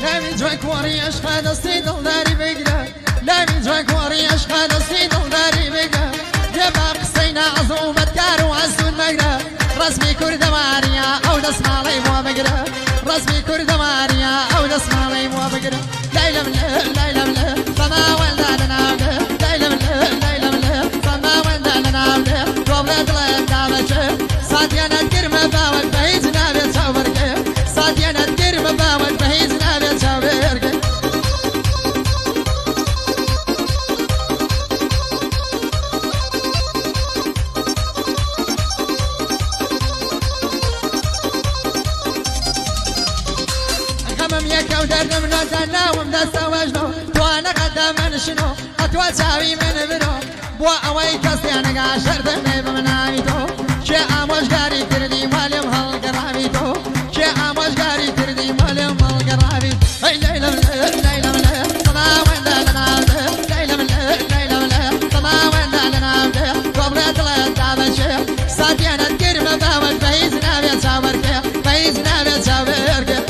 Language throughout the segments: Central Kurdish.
لامي جوك وري عشق دستي دلداري بقرا لامي جوك وري عشق دستي دلداري بقرا جبا قصينا عزومة كارو عزون مقرا رسمي كرد ماريا او دس مالي مو بقرا رسمي كرد ماريا او دس مالي مو بقرا ليلى ملا فما ولدنا ليلى ملا فما ولدنا دوبلت لدامك صاديانا كرمة باول بهيزنا بتصورك صاديانا كرمة باول بهيزنا بتصورك الخمم يكا ودرنا من وزنا ومدستا وجنو توانا قدام شنو أتوا تساوي من برو بوا أوي كسيانا قاشر دمي بمناميتو شي آموش قاري تردي ماليم هالقراميتو شي آموش قاري تردي ماليم هالقراميتو هاي ليلى ملا صدا وين لنا ليلى ملا صدا وين لنا وبرد لدامش صاديانا تكرم باول بيزنا بيتصورك بيزنا بيتصورك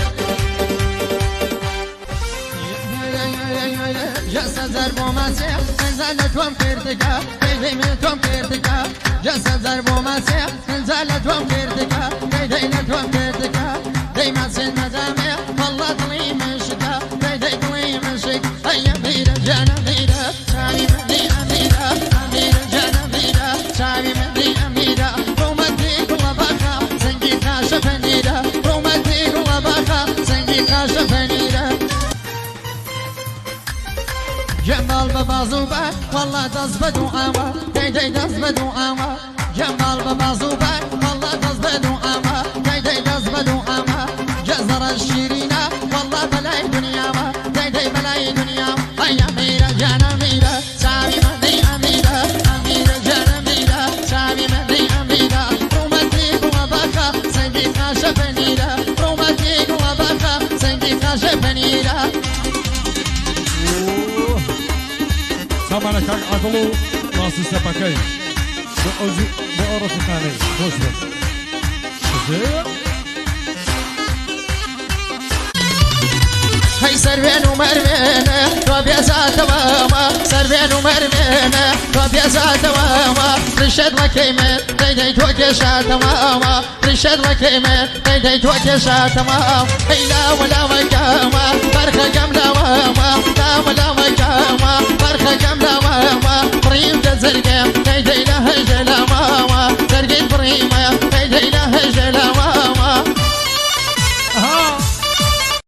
جسد ضربو مسيح انزلتهم كرتكا بيدي منتهم كرتكا جسد ضربو مسيح انزلتهم كرتكا بيدينتهم كرتكا دايما سن مزاميح والله طلي من شكا بيدي طلي من شك هيا بيدا جانا بيدا شاوي مدي أميدا أميدا جانا بيدا شاوي مدي أميدا رومتي كل بخا سنجي خاشة فنيدا رومتي كل بخا سنجي خاشة فنيدا جمال ببازوبة والله تصبدوا عما داي تصبدوا عما جمال ببازوبة والله تصبدوا عما داي تصبدوا عما جزر الشيرينة والله بلاي دنيا ما داي بلاي دنيا هيا ميرا جانا ميرا سامي مدي أميرا أميرا جانا ميرا سامي مدي أميرا روماتيك وبخا سنجي خاشة فنيرا روماتيك وبخا سنجي خاشة فنيرا طبعا كان عضلو راس السبكين بأرض الثاني خوش هاي سربين ومرمينة وبيزا تماما سربين ومرمينة وبيزا تماما رشد وكيمة داي توكشا تماما رشد وكيمة داي توكشا تماما هيلا ولا وكاما فرخة كاملة